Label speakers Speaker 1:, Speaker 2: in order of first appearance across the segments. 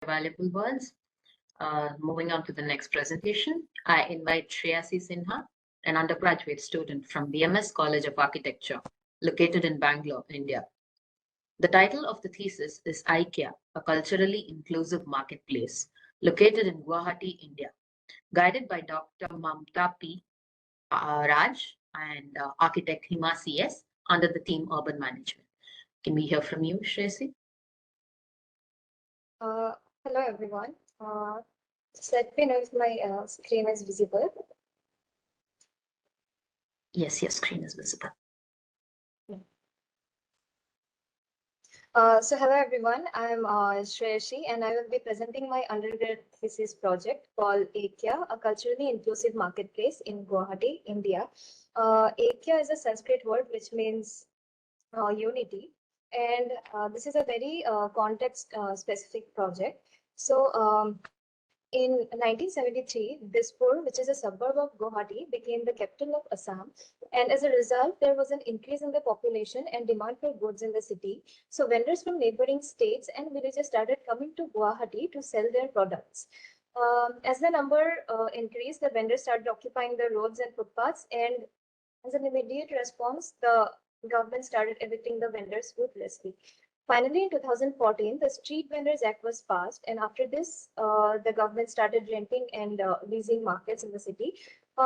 Speaker 1: Valuable words. Moving on to the next presentation, I invite Shreyasi Singha, an undergraduate student from BMS College of Architecture, located in Bangalore, India. The title of the thesis is Aikya, a culturally inclusive marketplace, located in Guwahati, India, guided by Dr. Mamta P. Raj and architect Hima CS under the theme Urban Management. Can we hear from you, Shreyasi?
Speaker 2: Hello everyone. Just let me know if my screen is visible.
Speaker 1: Yes, your screen is visible.
Speaker 2: So hello everyone, I'm Shreyasi and I will be presenting my undergrad thesis project called Aikya, a culturally inclusive marketplace in Guwahati, India. Aikya is a Sanskrit word which means unity, and this is a very context specific project. So in 1973, Dispur, which is a suburb of Guwahati, became the capital of Assam. And as a result, there was an increase in the population and demand for goods in the city. So vendors from neighboring states and villages started coming to Guwahati to sell their products. As the number increased, the vendors started occupying the roads and footpaths. And as an immediate response, the government started evicting the vendors ruthlessly. Finally, in 2014, the Street Vendors Act was passed, and after this, the government started renting and leasing markets in the city.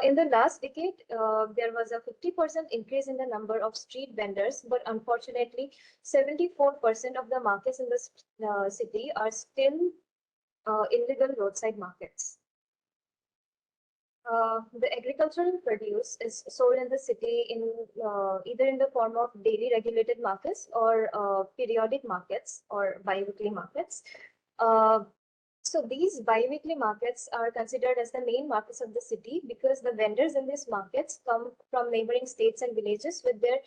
Speaker 2: In the last decade, there was a 50% increase in the number of street vendors, but unfortunately, 74% of the markets in the city are still illegal roadside markets. The agricultural produce is sold in the city in either in the form of daily regulated markets or periodic markets or bi-weekly markets. So these bi-weekly markets are considered as the main markets of the city because the vendors in these markets come from neighboring states and villages with their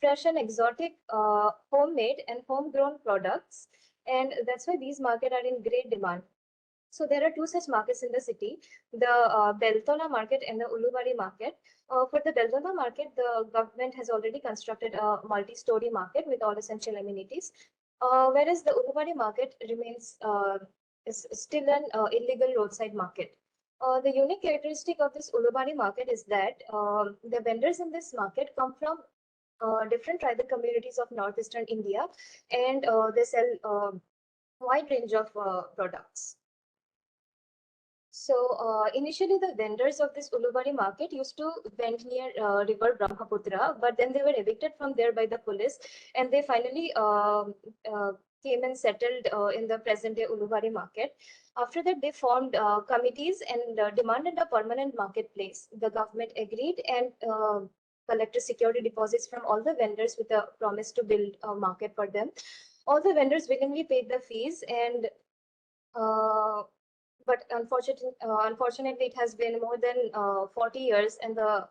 Speaker 2: fresh and exotic homemade and homegrown products. And that's why these markets are in great demand. So there are two such markets in the city, the Beltola market and the Ulubari market. For the Beltola market, the government has already constructed a multi-story market with all essential amenities, whereas the Ulubari market remains is still an illegal roadside market. The unique characteristic of this Ulubari market is that the vendors in this market come from different tribal communities of northeastern India, and they sell a wide range of products. So initially, the vendors of this Ulubari market used to vend near river Brahmaputra, but then they were evicted from there by the police, and they finally came and settled in the present-day Ulubari market. After that, they formed committees and demanded a permanent marketplace. The government agreed and collected security deposits from all the vendors with a promise to build a market for them. All the vendors willingly paid the fees, and but unfortunately, it has been more than 40 years, and the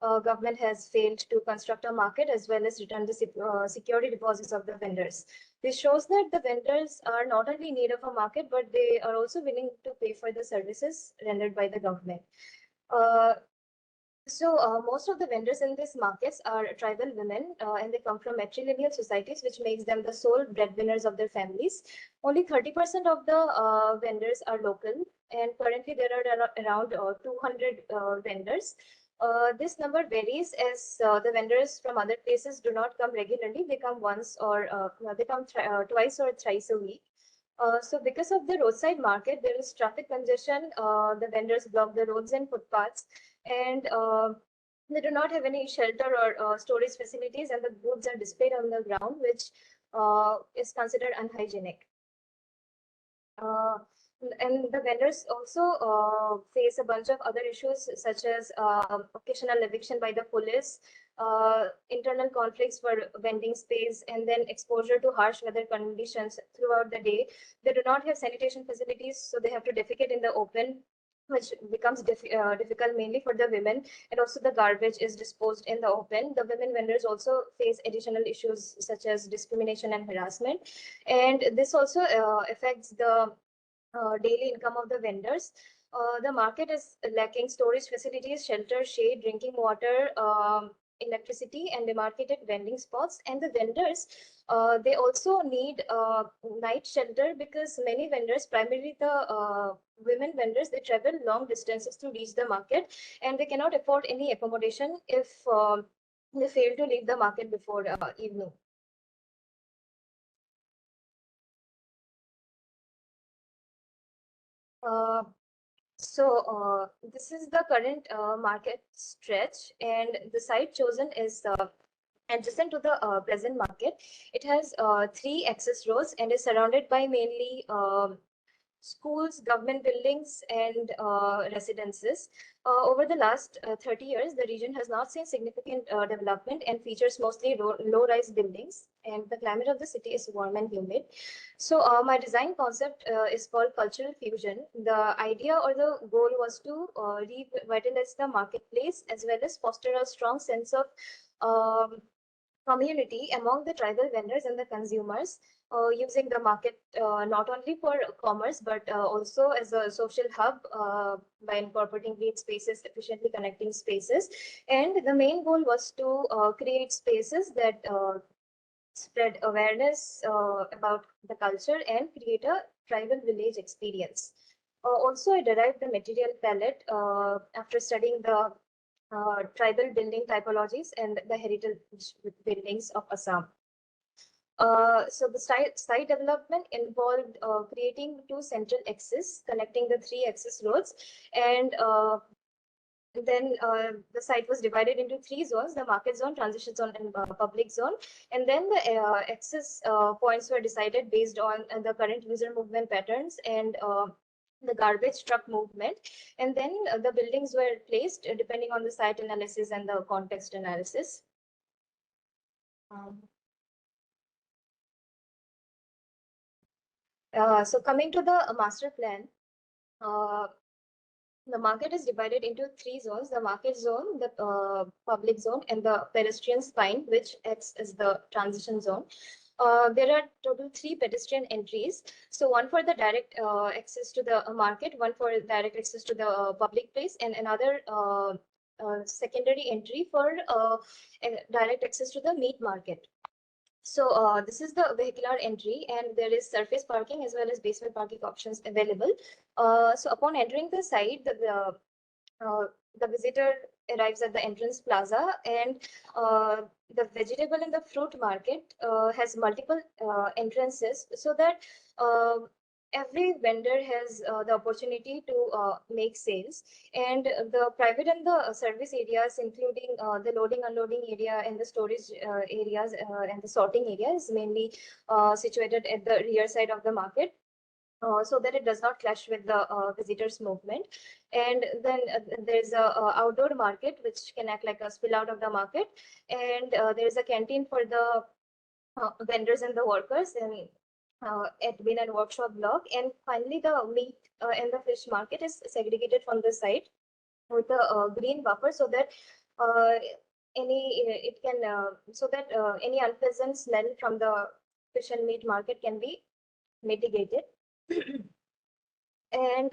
Speaker 2: government has failed to construct a market as well as return the security deposits of the vendors. This shows that the vendors are not only in need of a market, but they are also willing to pay for the services rendered by the government. Most of the vendors in these markets are tribal women, and they come from matrilineal societies, which makes them the sole breadwinners of their families. Only 30% of the vendors are local, and currently there are around 200 vendors. This number varies as the vendors from other places do not come regularly. They come once or they come twice or thrice a week. So because of the roadside market, there is traffic congestion. The vendors block the roads and footpaths, and they do not have any shelter or storage facilities, and the goods are displayed on the ground, which is considered unhygienic. And the vendors also face a bunch of other issues such as occasional eviction by the police, internal conflicts for vending space, and then exposure to harsh weather conditions throughout the day. They do not have sanitation facilities, so they have to defecate in the open, which becomes difficult mainly for the women, and also the garbage is disposed in the open. The women vendors also face additional issues such as discrimination and harassment, and this also affects the daily income of the vendors. The market is lacking storage facilities, shelter, shade, drinking water, electricity and demarcated vending spots. And the vendors, they also need night shelter, because many vendors, primarily the women vendors, they travel long distances to reach the market, and they cannot afford any accommodation if they fail to leave the market before evening. This is the current market stretch, and the site chosen is adjacent to the present market. It has 3 access roads and is surrounded by mainly schools, government buildings, and residences. Over the last 30 years, the region has not seen significant development and features mostly low-rise buildings, and the climate of the city is warm and humid. So my design concept is called cultural fusion. The idea or the goal was to revitalize the marketplace, as well as foster a strong sense of community among the tribal vendors and the consumers, using the market not only for commerce, but also as a social hub by incorporating green spaces, efficiently connecting spaces. And the main goal was to create spaces that spread awareness about the culture and create a tribal village experience. Also, I derived the material palette after studying the tribal building typologies and the heritage buildings of Assam. So the site development involved creating 2 central axes connecting the 3 access roads, and then the site was divided into 3 zones: the market zone, transition zone, and public zone. And then the access points were decided based on the current user movement patterns and the garbage truck movement. And then the buildings were placed depending on the site analysis and the context analysis. So coming to the master plan, the market is divided into 3 zones: the market zone, the public zone, and the pedestrian spine, which acts as the transition zone. There are total 3 pedestrian entries. So one for the direct access to the market, one for direct access to the public place, and another secondary entry for direct access to the meat market. So this is the vehicular entry, and there is surface parking as well as basement parking options available. So upon entering the site, the visitor arrives at the entrance plaza, and the vegetable and the fruit market has multiple entrances, so that every vendor has the opportunity to make sales. And the private and the service areas, including the loading, unloading area, and the storage areas, and the sorting areas, mainly situated at the rear side of the market, so that it does not clash with the visitors movement. And then there's a outdoor market which can act like a spill out of the market, and there's a canteen for the vendors and the workers, and admin and workshop block. And finally, the meat and the fish market is segregated from the site with a green buffer, so that any unpleasant smell from the fish and meat market can be mitigated. And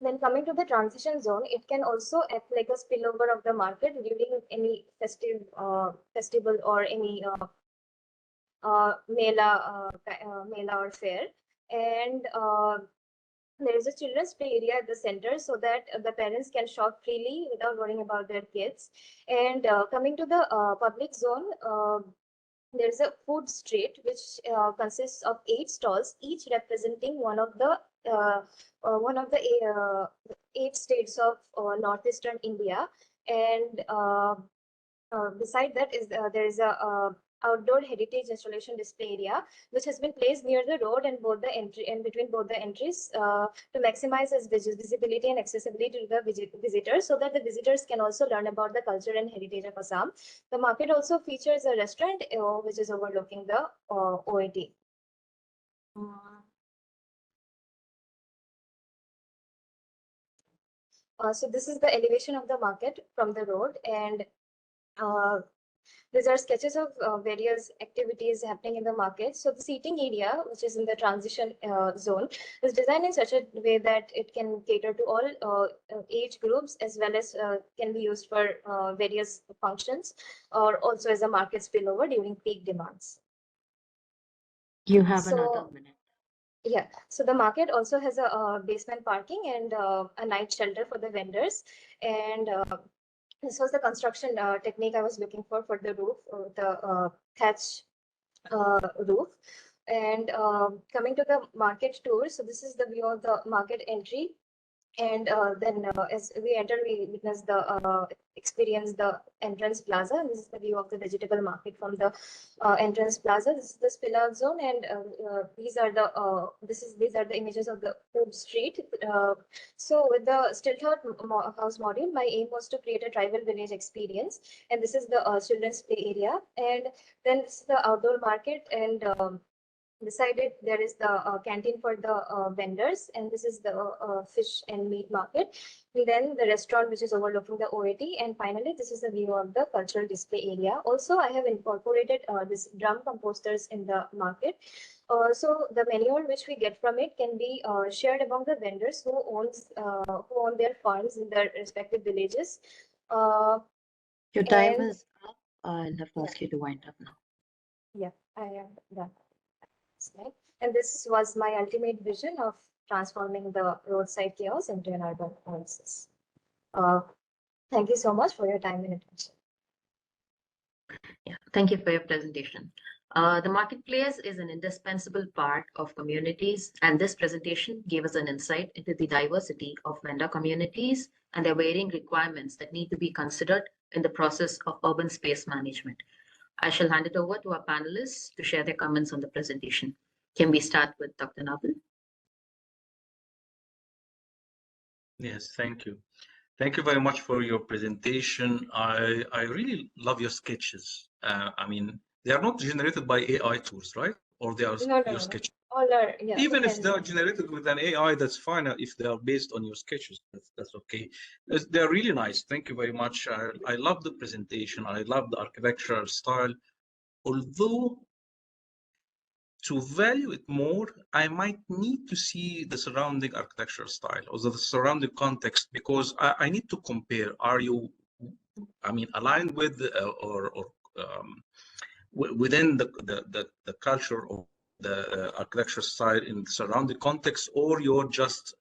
Speaker 2: then coming to the transition zone, it can also act like a spillover of the market during any festival or any mela or fair. And there is a children's play area at the center, so that the parents can shop freely without worrying about their kids. And coming to the public zone, there is a food street which consists of 8 stalls, each representing one of the 8 states of northeastern India. And beside that is there is a outdoor heritage installation display area, which has been placed near the road and both the entry and between both the entries, to maximize its visibility and accessibility to the visitors, so that the visitors can also learn about the culture and heritage of Assam. The market also features a restaurant which is overlooking the OAT. So this is the elevation of the market from the road, and These are sketches of various activities happening in the market. So the seating area, which is in the transition zone, is designed in such a way that it can cater to all age groups, as well as can be used for various functions, or also as a market spillover during peak demands.
Speaker 1: You have another minute.
Speaker 2: Yeah, so the market also has a basement parking and a night shelter for the vendors. And this was the construction technique I was looking for the roof, the thatch roof. And coming to the market tour, so this is the view of the market entry. And then as we enter, we witness the experience the entrance plaza. And this is the view of the vegetable market from the entrance plaza. This is the spill-out zone, and these are the images of the food street. So with the stilt house module, my aim was to create a tribal village experience, and this is the children's play area. And then this is the outdoor market, and beside it, there is the canteen for the vendors, and this is the fish and meat market. And then the restaurant, which is overlooking the OAT, and finally, this is the view of the cultural display area. Also, I have incorporated this drum composters in the market. So the manure which we get from it can be shared among the vendors who own their farms in their respective villages.
Speaker 1: Your time is up. I'll have to ask you to wind up now.
Speaker 2: Yeah, I am done. And this was my ultimate vision of transforming the roadside chaos into an urban oasis. Thank you so much for your time and attention.
Speaker 1: Yeah, thank you for your presentation. The marketplace is an indispensable part of communities, and this presentation gave us an insight into the diversity of vendor communities and their varying requirements that need to be considered in the process of urban space management. I shall hand it over to our panelists to share their comments on the presentation. Can we start with Dr. Nabil?
Speaker 3: Yes, thank you. Thank you very much for your presentation. I really love your sketches. I mean, they are not generated by AI tools, right? Or they are your sketches?
Speaker 2: All are, yeah,
Speaker 3: even if they are generated with an AI, that's fine. If they are based on your sketches, that's okay. They're really nice. Thank you very much. I love the presentation. I love the architectural style. Although to value it more, I might need to see the surrounding architectural style or the surrounding context, because I need to compare. Are you, I mean, aligned with or within the culture or the architecture style in the surrounding context, or you're just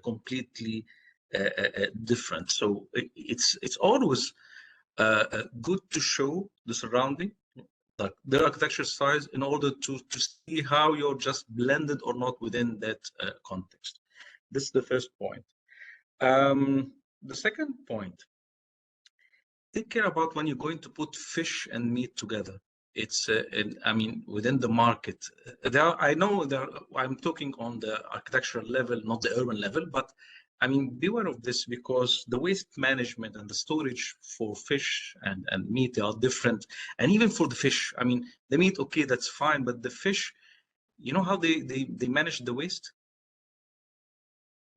Speaker 3: completely different? So it's always good to show the surrounding, like the architecture size, in order to see how you're just blended or not within that context. This is the first point. The second point, take care about when you're going to put fish and meat together. It's, I mean, within the market, I know I'm talking on the architectural level, not the urban level, but I mean, beware of this, because the waste management and the storage for fish and meat, they are different. And even for the fish, I mean, the meat, okay, that's fine, but the fish, you know how they manage the waste?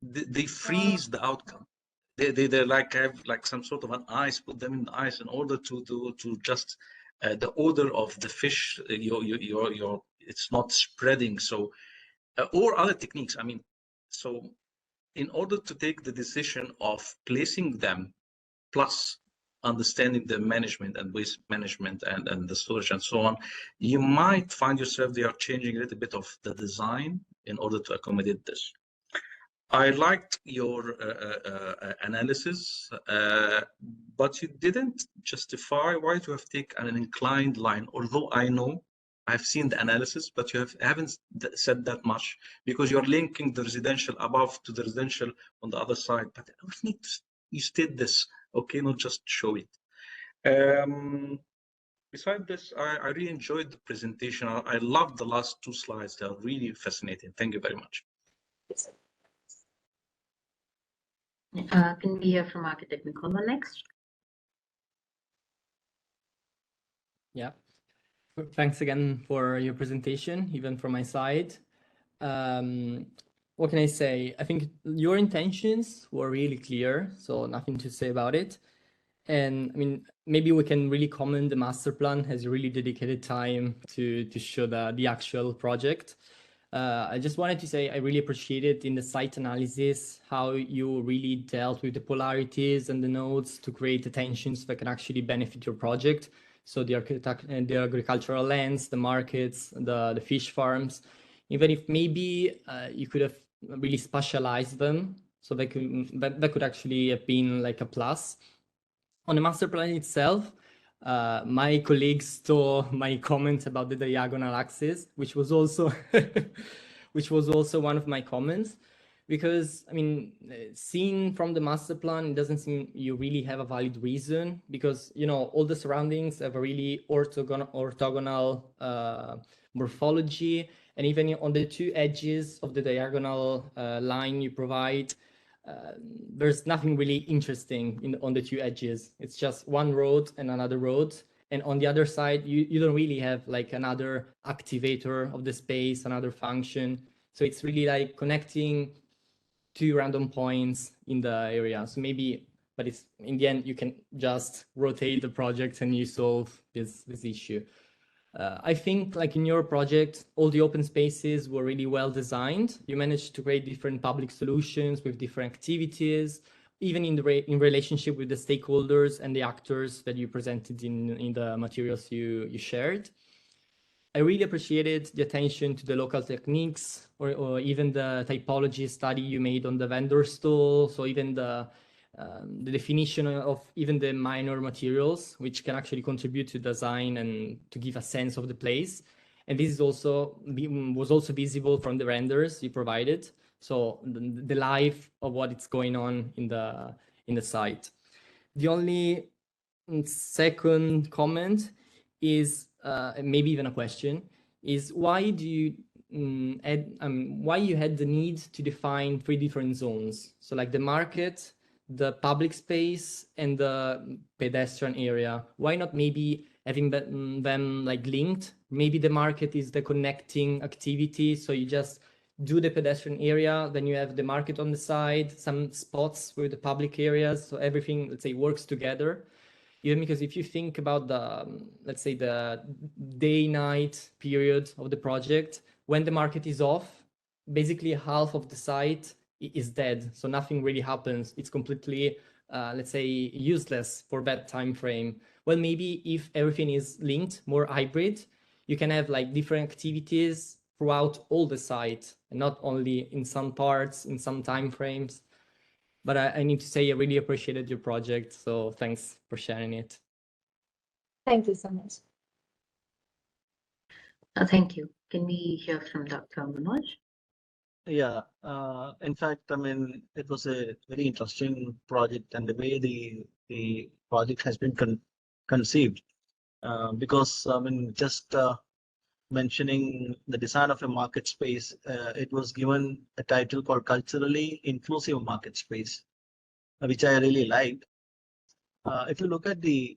Speaker 3: They freeze the outcome. They like have like some sort of an ice, put them in the ice in order to just the odor of the fish, it's not spreading. So or other techniques. I mean, so in order to take the decision of placing them, plus understanding the management and waste management and the storage and so on, you might find yourself they are changing a little bit of the design in order to accommodate this. I liked your analysis, but you didn't justify why you have taken an inclined line, although I know I've seen the analysis, but you haven't said that much, because you're linking the residential above to the residential on the other side. But I need you state this, okay, not just show it. Besides this, I really enjoyed the presentation. I loved the last two slides. They are really fascinating. Thank you very much.
Speaker 1: Can we hear from Architect Nicola next?
Speaker 4: Yeah. Thanks again for your presentation, even from my side. What can I say? I think your intentions were really clear, so nothing to say about it. And I mean, maybe we can really comment the master plan has really dedicated time to show the actual project. I just wanted to say I really appreciated in the site analysis how you really dealt with the polarities and the nodes to create the tensions that can actually benefit your project. So the agricultural lands, the markets, the fish farms, even if maybe you could have really specialized them, so that could actually have been like a plus. On the master plan itself, my colleagues stole my comment about the diagonal axis, which was also one of my comments, because I mean, seen from the master plan, it doesn't seem you really have a valid reason, because you know all the surroundings have a really orthogonal morphology, and even on the two edges of the diagonal line you provide, there's nothing really interesting on the two edges. It's just one road and another road. And on the other side, you don't really have like another activator of the space, another function. So it's really like connecting two random points in the area. So maybe, but it's in the end, you can just rotate the project and you solve this issue. I think like in your project, all the open spaces were really well designed. You managed to create different public solutions with different activities, even in relationship with the stakeholders and the actors that you presented in the materials you shared. I really appreciated the attention to the local techniques or even the typology study you made on the vendor stall. So even the definition of even the minor materials, which can actually contribute to design and to give a sense of the place. And this is was also visible from the renders you provided. So the life of what is going on in the site. The only second comment is maybe even a question, is why do you why you had the need to define 3 different zones? So like the market, the public space, and the pedestrian area. Why not maybe having them like linked? Maybe the market is the connecting activity, so you just do the pedestrian area, then you have the market on the side, some spots with the public areas, so everything, let's say, works together. Even because if you think about the, let's say, the day-night period of the project, when the market is off, basically half of the site is dead, so nothing really happens. It's completely, let's say, useless for that time frame. Well, maybe if everything is linked, more hybrid, you can have like different activities throughout all the site, and not only in some parts, in some time frames. But I need to say I really appreciated your project, so thanks for sharing it.
Speaker 2: Thank you so much.
Speaker 1: Thank you. Can we hear from Dr. Manoj?
Speaker 5: Yeah, in fact, I mean, it was a very interesting project, and the way the project has been conceived, because I mean, just mentioning the design of a market space, it was given a title called Culturally Inclusive Market Space, which I really liked. If you look at the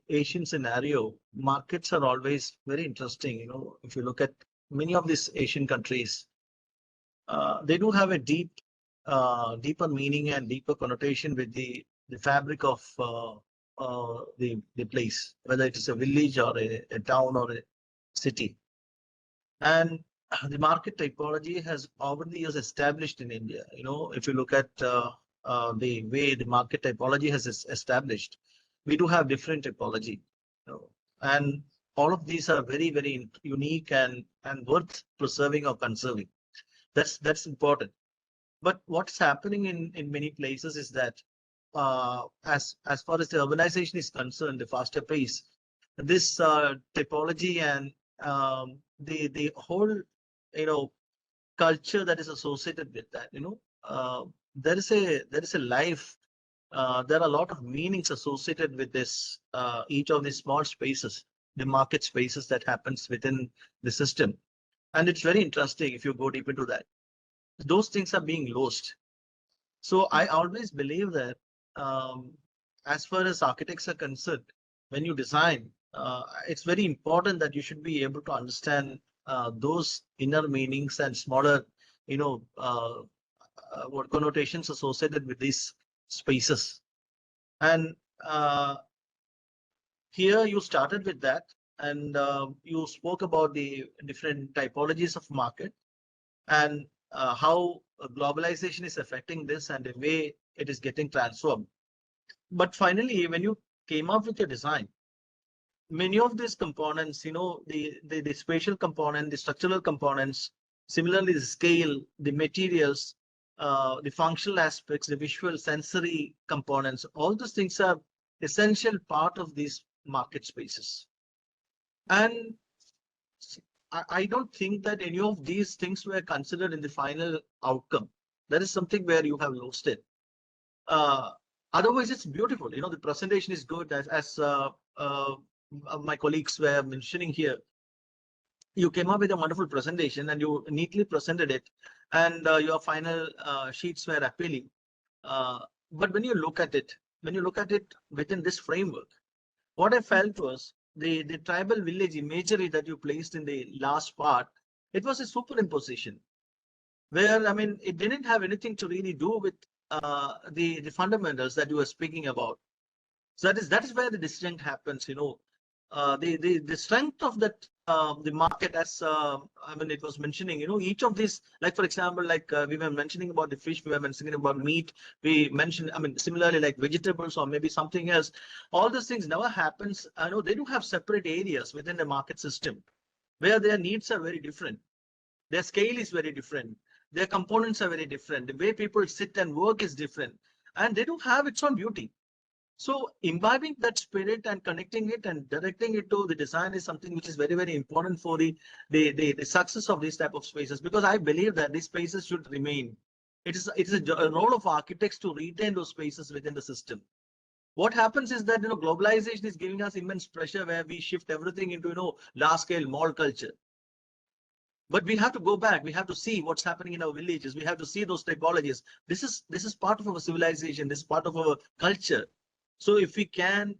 Speaker 5: Asian scenario, markets are always very interesting. You know, if you look at many of these Asian countries, they do have a deeper meaning and deeper connotation with the fabric of the place, whether it is a village or a town or a city. And the market typology has over the years established in India. You know, if you look at the way the market typology has established, we do have different typology, you know, and all of these are very, very unique and worth preserving or conserving. That's important. But what's happening in many places is that as far as the urbanization is concerned, the faster pace, this typology and the whole, you know, culture that is associated with that, you know, there is a life. There are a lot of meanings associated with this, each of these small spaces, the market spaces that happens within the system. And it's very interesting if you go deep into that. Those things are being lost. So I always believe that as far as architects are concerned, when you design, it's very important that you should be able to understand those inner meanings and smaller, you know, what connotations associated with these spaces. And here you started with that, and you spoke about the different typologies of market and how globalization is affecting this and the way it is getting transformed. But finally, when you came up with your design, many of these components, the spatial component, the structural components, similarly the scale, the materials, the functional aspects, the visual sensory components, all those things are essential part of these market spaces. And I don't think that any of these things were considered in the final outcome. That is something where you have lost it. Otherwise, it's beautiful. The presentation is good, as my colleagues were mentioning here. You came up with a wonderful presentation and you neatly presented it, and your final sheets were appealing. But when you look at it within this framework, what I felt was the tribal village imagery that you placed in the last part, it was a superimposition where, I mean, it didn't have anything to really do with the fundamentals that you were speaking about. So that is where the distinct happens. The strength of that the market, as I mean, it was mentioning, each of these, like for example, like we were mentioning about the fish, we were mentioning about meat, we mentioned, I mean, similarly like vegetables or maybe something else. All these things never happens. I know they do have separate areas within the market system where their needs are very different. Their scale is very different. Their components are very different. The way people sit and work is different, and they do have its own beauty. So imbibing that spirit and connecting it and directing it to the design is something which is very, very important for the success of these type of spaces, because I believe that these spaces should remain. It is a role of architects to retain those spaces within the system. What happens is that globalization is giving us immense pressure where we shift everything into large scale mall culture. But we have to go back. We have to see what's happening in our villages. We have to see those typologies. This is part of our civilization. This is part of our culture. So if we can,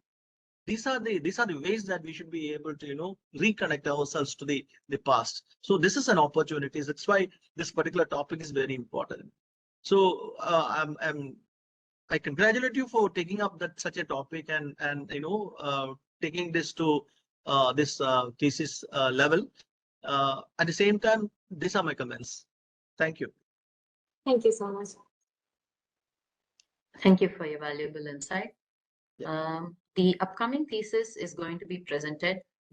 Speaker 5: these are the ways that we should be able to reconnect ourselves to the past. So this is an opportunity. That's why this particular topic is very important. So I congratulate you for taking up such a topic and taking this to this thesis level. At the same time, these are my comments. Thank you.
Speaker 2: Thank you so much.
Speaker 1: Thank you for your valuable insight. The upcoming thesis is going to be presented